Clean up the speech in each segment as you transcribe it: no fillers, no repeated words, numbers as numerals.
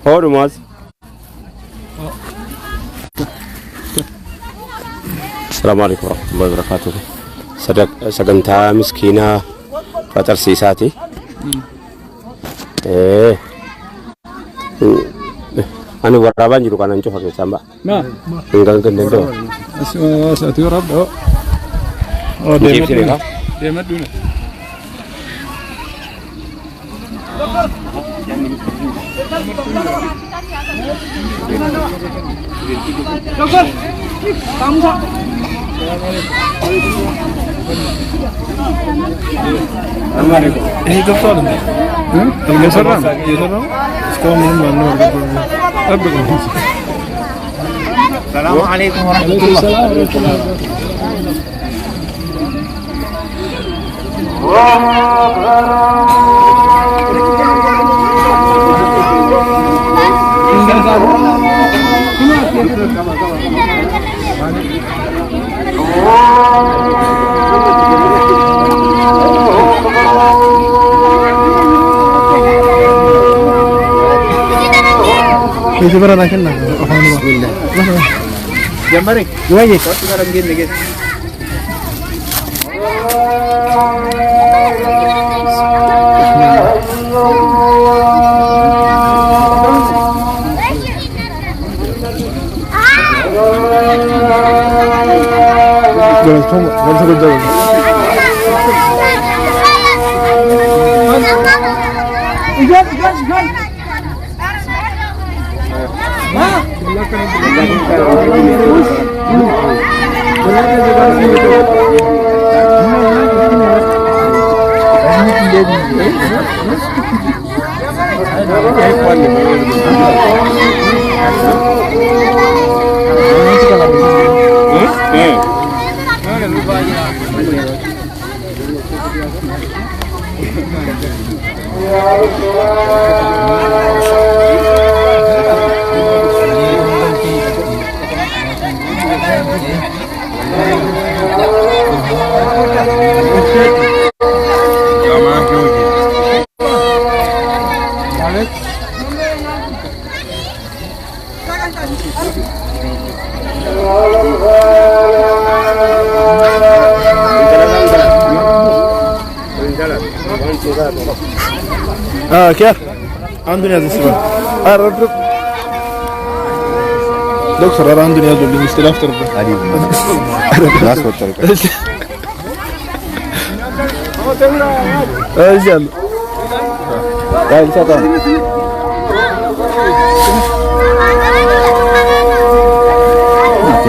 هو رماز. السلام عليكم ورحمة الله وبركاته. سجنتها مسكينة فتر سيساتي. أنا ورابان جلو كان نشوفه كي سامبا. ما. إنكان كندندو. ساتي وراب. Oh demat dulu. Dokter, kamu tak? Ini dokter ni. Ini seram. Sekarang mana? Assalamualaikum warahmatullahi wabarakatuh. Itu berapa kan? Alhamdulillah. Jamari. Dua je. Kau sekarang gini. क्या आंदुनिया जिसमें دكتور أنا عندي ناس اللي مستلف تربى. ناس وتربى. أجل. يا إن شاء الله.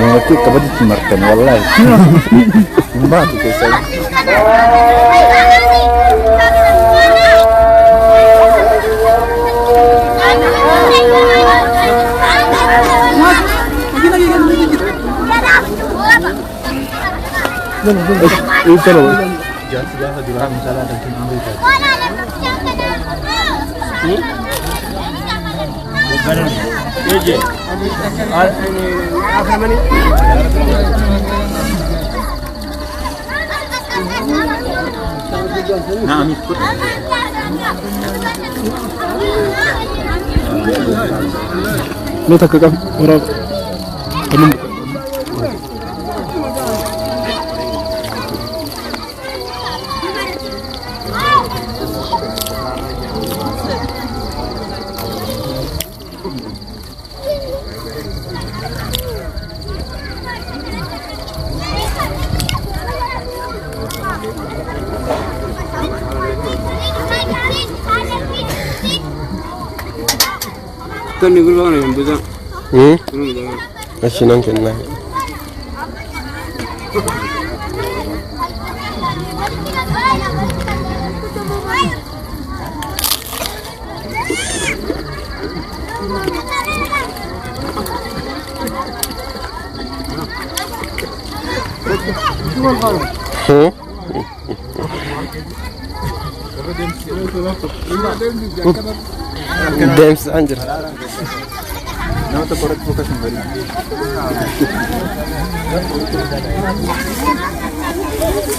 Nanti kebadi cimarkan, wallahi. Mbak tu kesal. Itu loh. Jangan di dalam salah dan kena ambil. Bukan. Apa namanya? Nah, ikut. Lo tak kekam orang teman. Kan ni gulung ni bukan? Masih nang kena. Dance anjir. Nama tu korek fokus sendiri.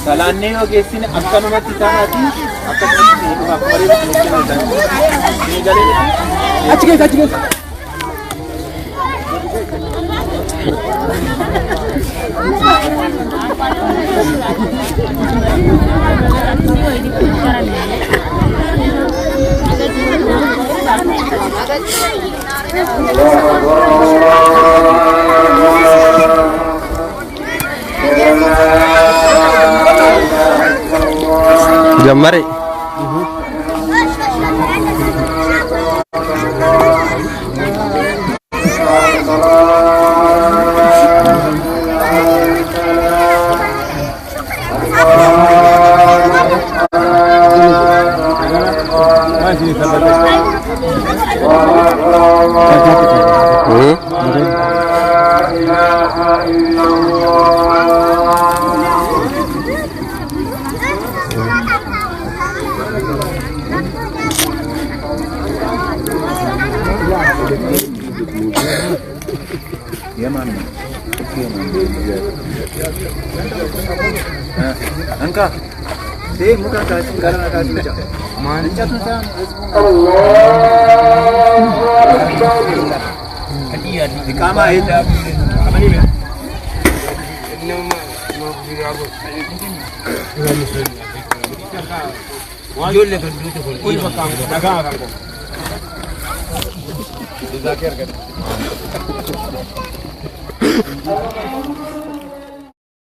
Salah ni orang sini akan mati tanah Jamari. Angka, sih muka kasih karena kasih macam. Mana jatuh sana? Di kamar itu. Kamar ini. Jual itu dulu. Ini macam dagang aku. Zakir kan.